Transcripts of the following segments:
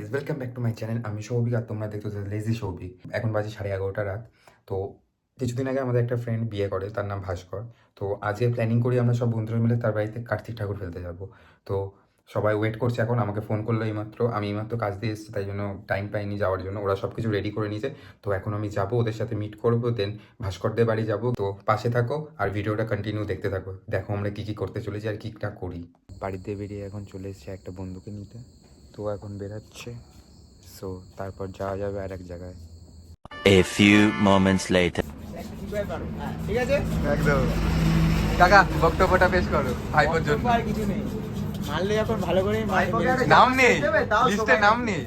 Guys, welcome back to my channel. আমি সৌভিক আর তোমরা দেখছো লেজি সৌভিক। এখন বাজে 11:30 রাত। তো কিছুদিন আগে আমাদের একটা ফ্রেন্ড বিয়ে করে, তার নাম ভাস্কর। তো আজকে প্ল্যানিং করি আমরা সব বন্ধুরা মিলে তার বাড়িতে কার্তিক ঠাকুর ফেলতে যাব। তো সবাই ওয়েট করছে, এখন আমাকে ফোন করলো এইমাত্র। আমি এইমাত্র কাজ দিয়ে এসেছি, তাই জন্য টাইম পাইনি যাওয়ার জন্য। ওরা সব কিছু রেডি করে নিয়েছে। তো এখন আমি যাবো, ওদের সাথে মিট করবো, দেন ভাস্করদের বাড়ি যাব। তো পাশে থাকো আর ভিডিওটা কন্টিনিউ দেখতে থাকো, দেখো আমরা কী কী করতে চলেছি আর কীটা করি। বাড়িতে বেরিয়ে এখন চলে এসেছে একটা বন্ধুকে নিতে। তো এখন বেরাচ্ছে, সো তারপর যাওয়া যাবে আর এক জায়গায়। A few moments later. ঠিক আছে একদম কাকা, বক্তব্যটা পেশ করো ভাইপোর জন্য। আর কিছু নেই, মারলে এখন ভালো করে নাম নেই লিস্টে, নাম নেই।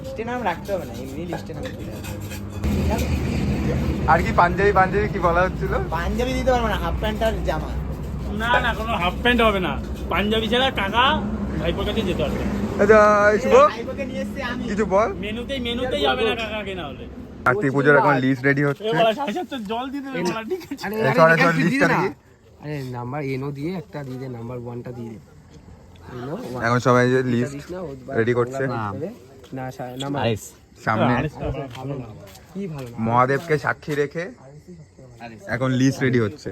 লিস্টে নাম রাখতে হবে না, এমনি লিস্টে নাম চলে আসবে। আর কি পাঞ্জাবি পাঞ্জাবি কি বলা হচ্ছিল? পাঞ্জাবি দিতে পারবো না, হাফ প্যান্ট আর জামা। না না, কোনো হাফ প্যান্ট হবে না, পাঞ্জাবি ছাড়া কাকা ভাইপোর কাছে যেতে হবে। আচ্ছা শুভ, ভাইপোকে নিয়ে এসেছি আমি। কিছু বল। মেনুতেই হবে না কাকাকে, না হলে কার্তিক পুজোর এখন লিস্ট রেডি হচ্ছে। জল দিতে দেবে বলা, ঠিক আছে। লিস্টটা কি? আরে নাম্বার এনও দিয়ে একটা দিয়ে দে, নাম্বার 1টা দিয়ে দে। এখন সবাই যে লিস্ট রেডি করছে। না নাম্বার সামনে কি ভালো না। মহাদেবকে সাক্ষী রেখে এখন লিস্ট রেডি হচ্ছে।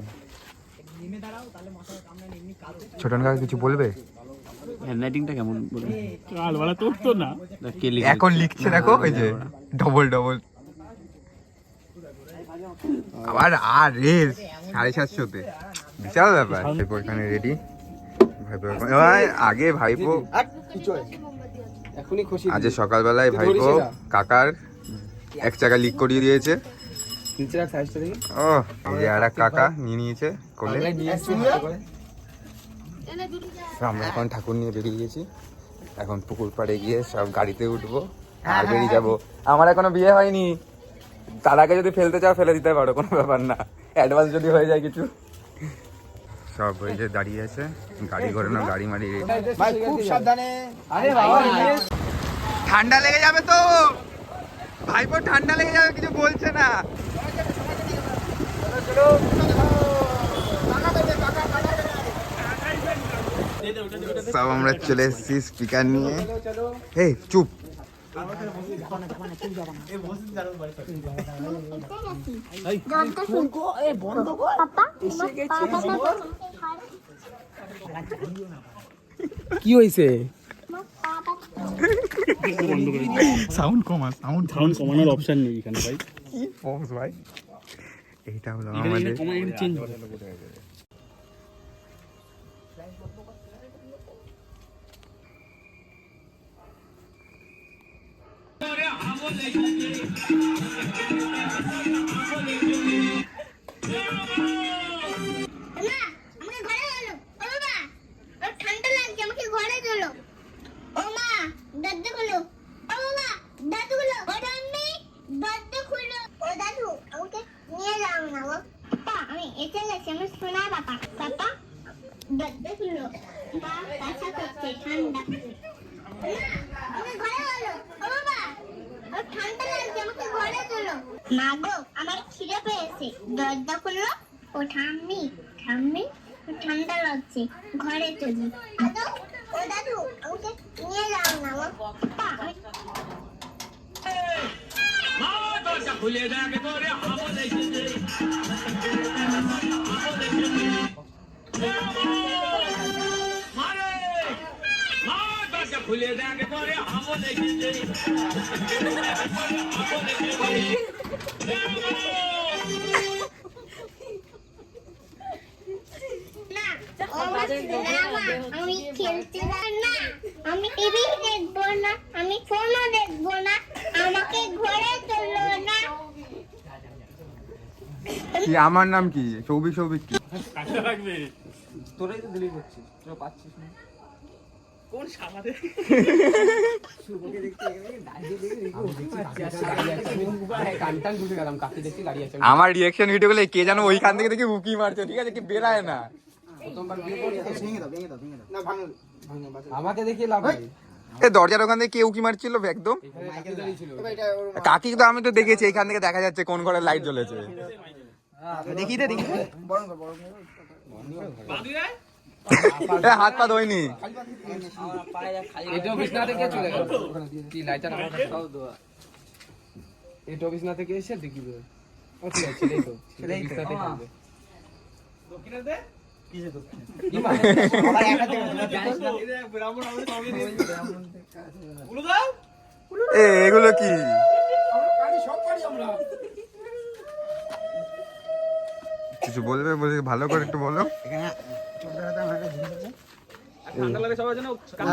ছোটন কাকা কিছু বলবে? হ্যান্ডরাইটিংটা কেমন বলুন? কাল বলা তোর তো না, এখন লিখছে দেখো, ওই যে ডবল ডবল। আবার আর রেস 750-তে, বিশাল ব্যাপার। ভাইপো এখানে রেডি। ভাইপো আগে ভাইপো এখনই খুশি। আজ সকালবেলায় ভাইপো কাকার এক চাকা লিক করিয়ে দিয়েছে। নিচে রাখ সাইজটা দেখি। ও এই যে আর এক কাকা নিয়ে নিয়েছে কোলে। তো আমরা এখন ঠাকুর নিয়ে বেরিয়ে গেছি। এখন পুকুর পাড়ে গিয়ে সব গাড়িতে উঠবো আর বেরিয়ে যাবো। আমার এখনো বিয়ে হয়নি, তার আগে যদি ফেলতে চাও ফেলে দিতে পারো, কোনো ব্যাপার না। অ্যাডভান্স যদি হয়ে যায় কিছু। সব ওই যে দাঁড়িয়ে আছে, গাড়ি ঘোরানো, গাড়ি মারি। ভাই খুব সাবধানে। আরে বাবা, ঠান্ডা লেগে যাবে তো ভাইপো, ঠান্ডা লেগে যাবে, কিছু বলছে না। সব আমরা চলে এসেছি স্পিকার নিয়ে। এই চুপ, কি হয়েছে? সাউন্ড কমা, সাউন্ড সাউন্ড কমানোর অপশন নেই এখানে ভাই। কি ফোর্স ভাই। এইটা হলো আমাদের চেঞ্জ মাগো আমার খিদে পেয়েছে, দরজা খুললো। ও ঠাম্মি ঠাম্মি, ঠান্ডা লাগছে, ঘরে চলি। দাদু, ও দাদু, আমাকে নিয়ে যাও না গো। খুলে দেখ করে আমল এসেছে, খুলে দেখ করে আমল এসেছে। আমি খেলতে না, আমি টিভি দেখবো না, আমি ফোনও দেখবো না, আমাকে ঘরে চলো না। কি আমার নাম কি? সৌভিক। সৌভিক কি? কাটা লাগবে তোরাই তো ডিলিট করছিস, তোরা পাচ্ছিস না। কোন সামারে শুভকে দেখতে গেলে দাঁড়িয়ে দেখি কানটান ঢুকে গেলাম, কাকে দেখছি গাড়ি আছে। আমার রিঅ্যাকশন ভিডিওগুলো কে জানো ওইখান থেকে দেখি উকি মারছে, ঠিক আছে, কি বেরায় না। প্রথমবার ভেঙে দাও না, ভাঙো আমাকে দেখে লাভ নেই। এ দরজার ওখান থেকে কে উকি মারছিল একদম? মাইকেল দাঁড়িয়ে ছিল। কাকি তো আমি তো দেখেছি, এখান থেকে দেখা যাচ্ছে কোন ঘরে লাইট জ্বলেছে। দেখি দে, দেখি। বরং হাত পা ধোয়নি। এটা বিছনা থেকে চলে গেল কি লাইটার এটা বিছনা থেকে এসে দেখি ও ঠিক আছে ছেলেই তো বিছনা থেকে আসবে আবার একা থেকে এগুলো কি? কিছু বলবে বলে ভালো করে একটু বলো। এখানে ছোট দাদা আমার একটা জিনিস আছে।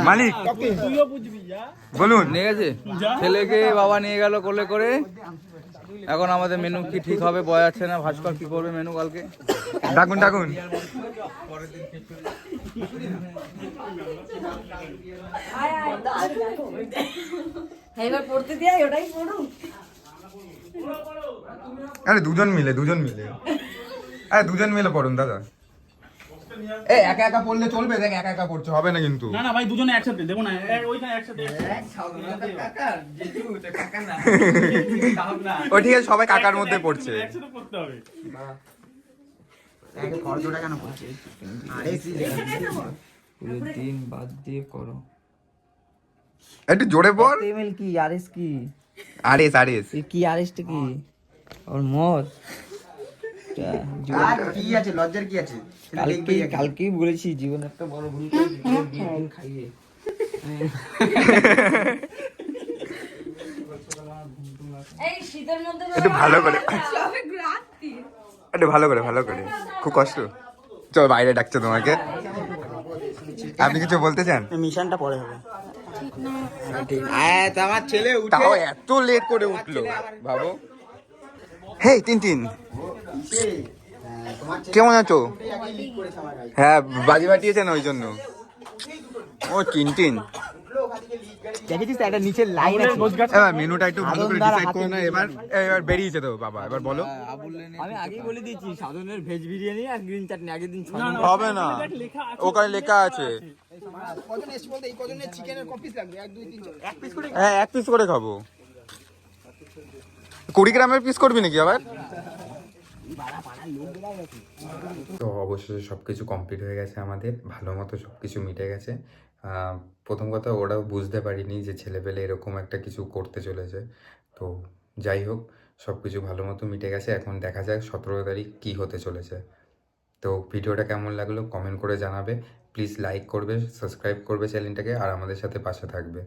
মালিক তুইও বুঝবি যা বলুন। নিয়ে গেছে ছেলেকে বাবা নিয়ে গেল কোলে করে। এখন আমাদের মেনু কি ঠিক হবে বোঝা যাচ্ছে না। ভাস্কর কি করবে মেনু কালকে? ডাকুন ডাকুন। এবার পড়তে দিয়ে ওটাই পড়ুন। আরে দুজন মিলে আরে দুজন মিলে পড়ুন দাদা। একা একা পড়লে চলবে? দেখ একা একা পড়ছে হবে না কিন্তু। না না ভাই দুজনে একসাথে দেখো না ওইখানে একসাথে ও ঠিক আছে, সবাই কাকার মধ্যে পড়ছে। একসাথে পড়তে হবে। একে ফর্জটা কেন করছে? আরে পুরো দিন বাদ দিয়ে করো। একটু জোরে পড়। এমএল কি আরএস কি আরএস আরএস কি আরএসটা কি ওর মত আর কি আছে? লজ্জার কি আছে? কালকেই বলেছি জীবন একটা বড় ভুল করেছি দিন খাইয়ে এই শীতের মধ্যে একটু ভালো করে সবে রাত্রি একটু ভালো করে খুব কষ্ট। চল বাইরে ডাকছে তোমাকে। আপনি কিছু বলতে চান? মিশনটা পরে হবে। তো আমার ছেলে উঠে তাও এত লেট করে উঠলো ভাবো। হেই তিন তোমার কেমন আছো? ছেলে লিড করেছে আমার গাড়ি। হ্যাঁ বাজি বাটিয়েছেন ওই জন্য। ও টিন দেখেছিস একটা নিচে লাইন আছে। এবার মেনুটা একটু ভালো করে ডিসাইড করো না। এবার বেরিয়েছে তো বাবা, এবার বলো। আমি আগেই বলে দিয়েছি সাধনের ভেজ বিরিয়ানি আর গ্রিন চাটনি আগের দিন হবে না, ওখানে লেখা আছে। কজন এসে বলতে এই কজনের চিকেনের কপিস লাগবে? 1 2 3 4 এক পিস করে হ্যাঁ 1 পিস করে খাবো। 20 গ্রামের পিস করবি নাকি আবার? তো অবশ্যই সব কিছু কমপ্লিট হয়ে গেছে আমাদের, ভালো মতো সব কিছু মিটে গেছে। প্রথম কথা ওরাও বুঝতে পারিনি যে ছেলেপেলে এরকম একটা কিছু করতে চলেছে। তো যাই হোক, সব কিছু ভালো মতো মিটে গেছে। এখন দেখা যাক 17 তারিখ কী হতে চলেছে। তো ভিডিওটা কেমন লাগলো কমেন্ট করে জানাবে। প্লিজ লাইক করবে, সাবস্ক্রাইব করবে চ্যানেলটাকে, আর আমাদের সাথে পাশে থাকবে।